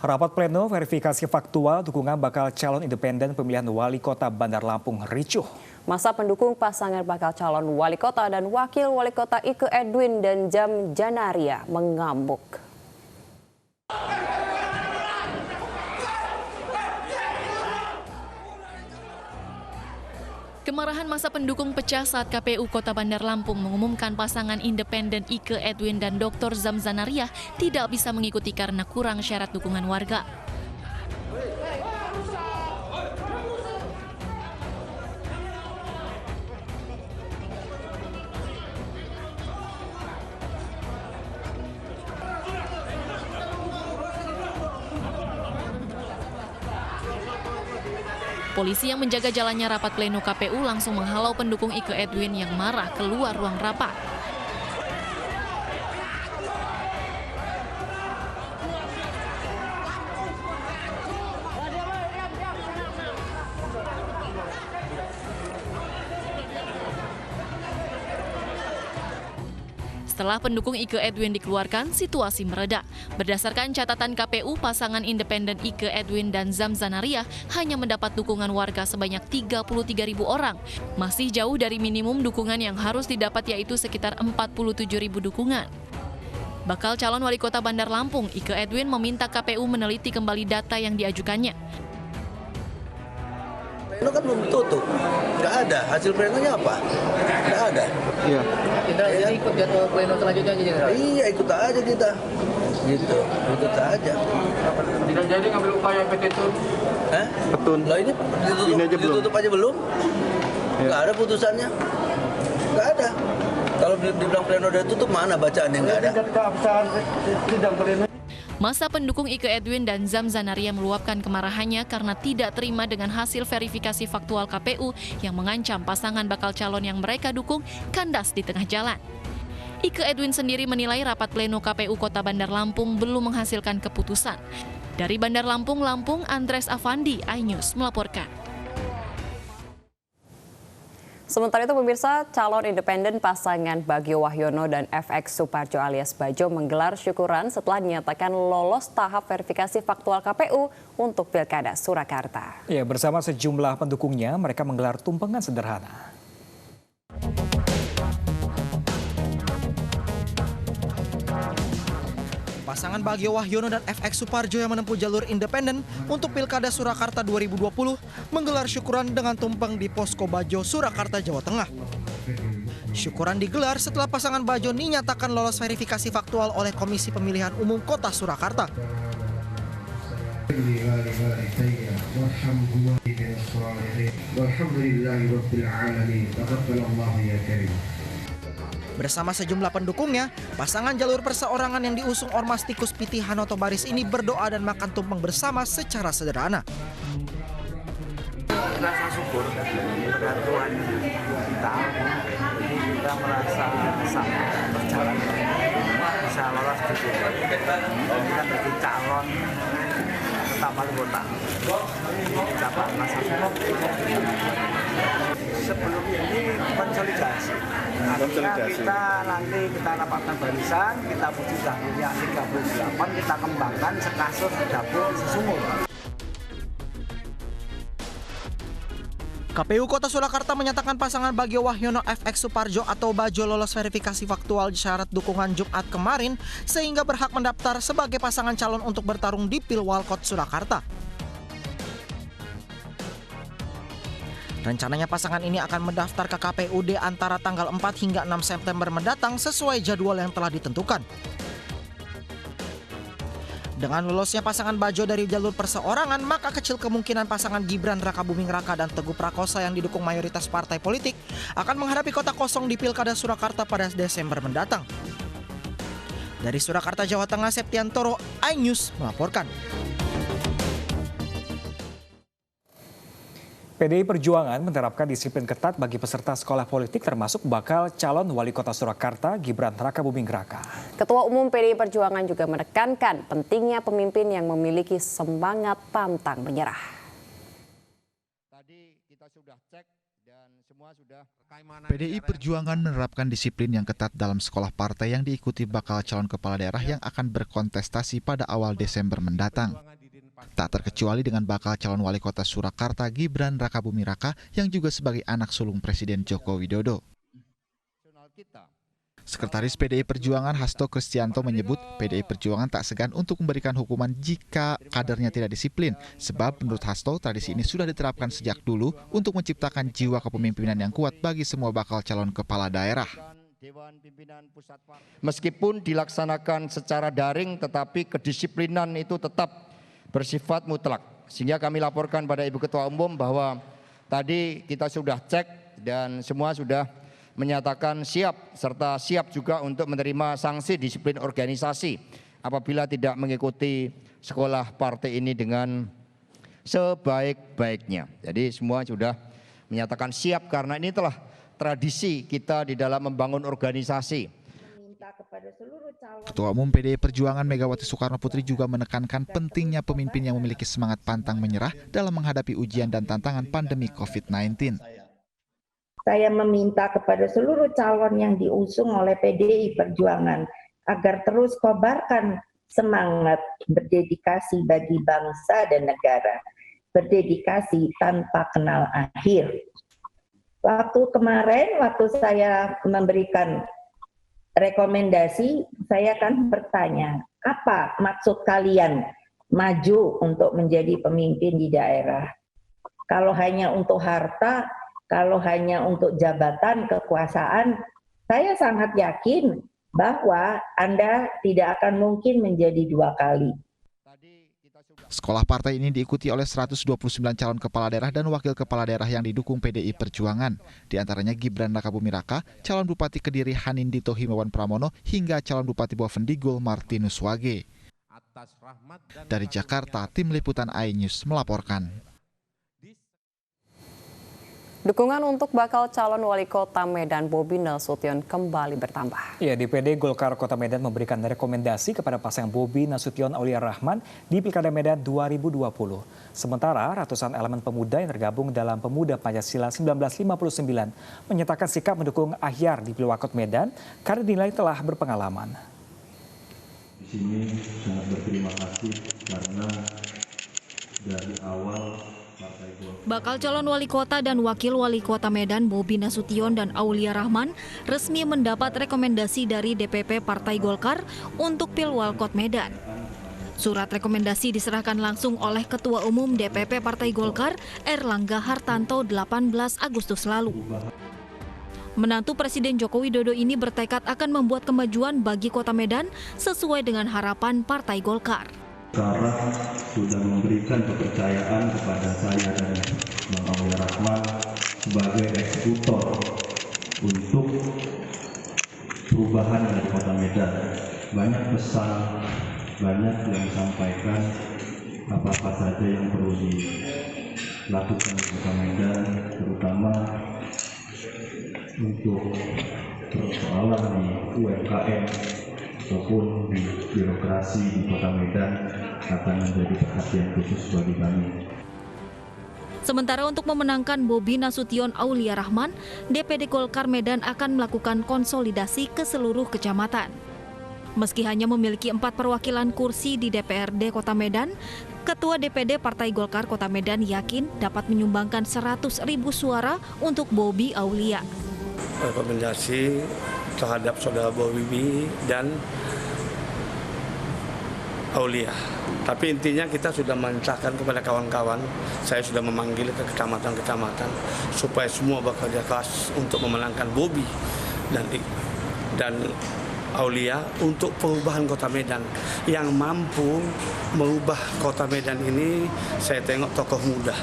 Rapat pleno verifikasi faktual dukungan bakal calon independen pemilihan wali kota Bandar Lampung ricuh. Masa pendukung pasangan bakal calon wali kota dan wakil wali kota Ike Edwin dan Zam Zanaria mengamuk. Kemarahan masa pendukung pecah saat KPU Kota Bandar Lampung mengumumkan pasangan independen Ike Edwin dan Dr. Zam Zanaria tidak bisa mengikuti karena kurang syarat dukungan warga. Polisi yang menjaga jalannya rapat pleno KPU langsung menghalau pendukung Ike Edwin yang marah keluar ruang rapat. Setelah pendukung Ike Edwin dikeluarkan, situasi mereda. Berdasarkan catatan KPU, pasangan independen Ike Edwin dan Zam Zanaria hanya mendapat dukungan warga sebanyak 33.000 orang. Masih jauh dari minimum dukungan yang harus didapat, yaitu sekitar 47.000 dukungan. Bakal calon wali kota Bandar Lampung, Ike Edwin meminta KPU meneliti kembali data yang diajukannya. Pleno kan belum tutup, nggak ada. Hasil plenonya apa? Nggak ada. Iya. Kita jadi ikut jadwal pleno selanjutnya aja, Jenderal? Iya, ikut aja kita. Gitu, ikut aja. Tidak jadi ngambil upaya petun? Hah? Petun. Lah ini ditutup aja belum? Ya. Nggak ada putusannya. Nggak ada. Kalau dibilang pleno udah tutup, mana bacaannya nggak ada? Masa pendukung Ike Edwin dan Zam Zanaria meluapkan kemarahannya karena tidak terima dengan hasil verifikasi faktual KPU yang mengancam pasangan bakal calon yang mereka dukung kandas di tengah jalan. Ike Edwin sendiri menilai rapat pleno KPU Kota Bandar Lampung belum menghasilkan keputusan. Dari Bandar Lampung, Andres Afandi, iNews melaporkan. Sementara itu pemirsa, calon independen pasangan Bagio Wahyono dan FX Suparjo alias Bajo menggelar syukuran setelah dinyatakan lolos tahap verifikasi faktual KPU untuk Pilkada Surakarta. Ya, bersama sejumlah pendukungnya, mereka menggelar tumpengan sederhana. Pasangan Bagio Wahyono dan FX Suparjo yang menempuh jalur independen untuk Pilkada Surakarta 2020 menggelar syukuran dengan tumpeng di Posko Bajo, Surakarta, Jawa Tengah. Syukuran digelar setelah pasangan Bajo dinyatakan lolos verifikasi faktual oleh Komisi Pemilihan Umum Kota Surakarta. Bersama sejumlah pendukungnya, pasangan jalur perseorangan yang diusung Ormas Tikus Piti Hanoto Baris ini berdoa dan makan tumpeng bersama secara sederhana. Rasa syukur kepada Tuhan kita, jadi kita merasa sangat berjalan bisa lolos di sini. Kita jadi calon tetap wali kota. Ucapan rasa syukur. Sebelum ini konsolidasi. Artinya kita nanti kita rapatkan barisan, kita puji dapurnya 38, kita kembangkan sekasur dapur sesungguh. KPU Kota Surakarta menyatakan pasangan Bagio Wahyono FX Suparjo atau Bajo lolos verifikasi faktual syarat dukungan Jumat kemarin sehingga berhak mendaftar sebagai pasangan calon untuk bertarung di Pilwalkot Surakarta. Rencananya pasangan ini akan mendaftar ke KPUD antara tanggal 4 hingga 6 September mendatang sesuai jadwal yang telah ditentukan. Dengan lolosnya pasangan Bajo dari jalur perseorangan, maka kecil kemungkinan pasangan Gibran Rakabuming Raka dan Teguh Prakosa yang didukung mayoritas partai politik akan menghadapi kota kosong di Pilkada Surakarta pada Desember mendatang. Dari Surakarta, Jawa Tengah, Septiantoro, iNews melaporkan. PDI Perjuangan menerapkan disiplin ketat bagi peserta sekolah politik termasuk bakal calon wali kota Surakarta Gibran Rakabuming Raka. Ketua Umum PDI Perjuangan juga menekankan pentingnya pemimpin yang memiliki semangat pantang menyerah. Tadi kita sudah cek dan semua PDI Perjuangan menerapkan disiplin yang ketat dalam sekolah partai yang diikuti bakal calon kepala daerah yang akan berkontestasi pada awal Desember mendatang. Tak terkecuali dengan bakal calon wali kota Surakarta Gibran Rakabuming Raka yang juga sebagai anak sulung Presiden Joko Widodo. Sekretaris PDI Perjuangan Hasto Kristianto menyebut PDI Perjuangan tak segan untuk memberikan hukuman jika kadernya tidak disiplin, sebab menurut Hasto tradisi ini sudah diterapkan sejak dulu untuk menciptakan jiwa kepemimpinan yang kuat bagi semua bakal calon kepala daerah. Meskipun dilaksanakan secara daring, tetapi kedisiplinan itu tetap bersifat mutlak. Sehingga kami laporkan pada Ibu Ketua Umum bahwa tadi kita sudah cek dan semua sudah menyatakan siap, serta siap juga untuk menerima sanksi disiplin organisasi apabila tidak mengikuti sekolah partai ini dengan sebaik-baiknya. Jadi semua sudah menyatakan siap karena ini telah tradisi kita di dalam membangun organisasi. Ketua Umum PDI Perjuangan Megawati Soekarno Putri juga menekankan pentingnya pemimpin yang memiliki semangat pantang menyerah dalam menghadapi ujian dan tantangan pandemi COVID-19. Saya meminta kepada seluruh calon yang diusung oleh PDI Perjuangan agar terus kobarkan semangat berdedikasi bagi bangsa dan negara, berdedikasi tanpa kenal akhir. Waktu kemarin, waktu saya memberikan rekomendasi, saya akan bertanya, apa maksud kalian maju untuk menjadi pemimpin di daerah? Kalau hanya untuk harta, kalau hanya untuk jabatan, kekuasaan, saya sangat yakin bahwa Anda tidak akan mungkin menjadi 2 kali. Sekolah partai ini diikuti oleh 129 calon kepala daerah dan wakil kepala daerah yang didukung PDI Perjuangan. Di antaranya Gibran Rakabuming Raka, calon Bupati Kediri Hanindito Himawan Pramono, hingga calon Bupati Bovendigul Martinus Wage. Dari Jakarta, Tim Liputan iNews melaporkan. Dukungan untuk bakal calon wali kota Medan Bobi Nasution kembali bertambah. Ya, DPD Golkar Kota Medan memberikan rekomendasi kepada pasangan Bobi Nasution Aulia Rahman di Pilkada Medan 2020. Sementara ratusan elemen pemuda yang tergabung dalam Pemuda Pancasila 1959 menyatakan sikap mendukung Ahyar di Pilwakot Medan karena dinilai telah berpengalaman. Di sini sangat berterima kasih karena dari awal bakal calon wali kota dan wakil wali kota Medan Bobi Nasution dan Aulia Rahman resmi mendapat rekomendasi dari DPP Partai Golkar untuk Pilwakot Medan. Surat rekomendasi diserahkan langsung oleh Ketua Umum DPP Partai Golkar Erlangga Hartanto 18 Agustus lalu. Menantu Presiden Joko Widodo ini bertekad akan membuat kemajuan bagi Kota Medan sesuai dengan harapan Partai Golkar. Sekarang sudah memberikan kepercayaan kepada saya dan Bang Aulia Rahman sebagai eksekutor untuk perubahan dari Kota Medan. Banyak pesan, banyak yang disampaikan, apa-apa saja yang perlu dilakukan di Kota Medan, terutama untuk persoalan di UMKM ataupun di birokrasi di Kota Medan akan menjadi perhatian khusus bagi kami. Sementara untuk memenangkan Bobi Nasution Aulia Rahman, DPD Golkar Medan akan melakukan konsolidasi ke seluruh kecamatan. Meski hanya memiliki 4 perwakilan kursi di DPRD Kota Medan, Ketua DPD Partai Golkar Kota Medan yakin dapat menyumbangkan 100.000 suara untuk Bobi Aulia. Rekomendasi terhadap saudara Bobi dan Aulia. Tapi intinya kita sudah mencahkan kepada kawan-kawan, saya sudah memanggil ke kecamatan-kecamatan supaya semua bekerja keras untuk memenangkan Bobi dan Aulia untuk perubahan Kota Medan. Yang mampu merubah Kota Medan ini saya tengok tokoh muda.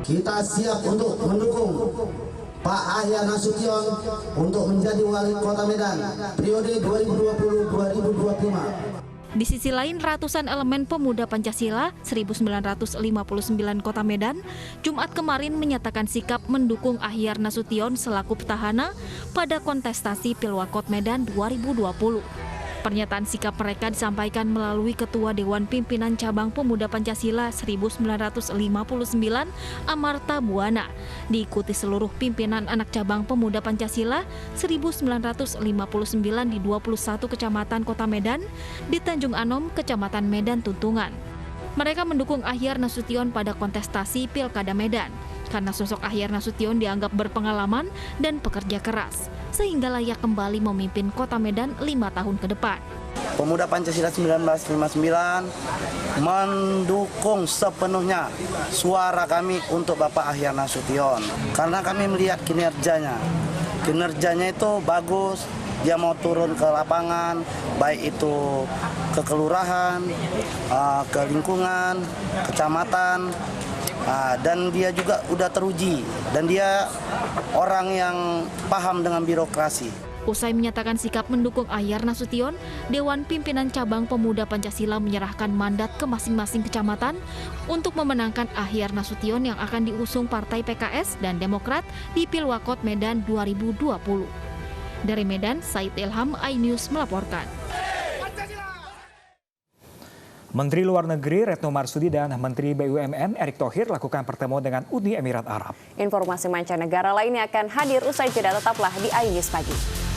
Kita siap untuk mendukung Pak Ahyar Nasution untuk menjadi wali kota Medan periode 2020-2025. Di sisi lain, ratusan elemen pemuda Pancasila 1959 Kota Medan Jumat kemarin menyatakan sikap mendukung Ahyar Nasution selaku petahana pada kontestasi Pilwakot Medan 2020. Pernyataan sikap mereka disampaikan melalui Ketua Dewan Pimpinan Cabang Pemuda Pancasila 1959, Amarta Buana, diikuti seluruh pimpinan anak cabang Pemuda Pancasila 1959 di 21 kecamatan Kota Medan, di Tanjung Anom, Kecamatan Medan Tuntungan. Mereka mendukung Ahyar Nasution pada kontestasi Pilkada Medan, karena sosok Ahyar Nasution dianggap berpengalaman dan pekerja keras, sehingga layak kembali memimpin Kota Medan 5 tahun ke depan. Pemuda Pancasila 1959 mendukung sepenuhnya suara kami untuk Bapak Ahyar Nasution, karena kami melihat kinerjanya. Kinerjanya itu bagus, dia mau turun ke lapangan, baik itu ke kelurahan, ke lingkungan, kecamatan, dan dia juga udah teruji, dan dia orang yang paham dengan birokrasi. Usai menyatakan sikap mendukung Ahyar Nasution, Dewan Pimpinan Cabang Pemuda Pancasila menyerahkan mandat ke masing-masing kecamatan untuk memenangkan Ahyar Nasution yang akan diusung Partai PKS dan Demokrat di Pilwakot Medan 2020. Dari Medan, Said Ilham, iNews melaporkan. Menteri Luar Negeri Retno Marsudi dan Menteri BUMN Erick Thohir lakukan pertemuan dengan Uni Emirat Arab. Informasi mancanegara lainnya akan hadir usai jeda, tetaplah di iNews Pagi.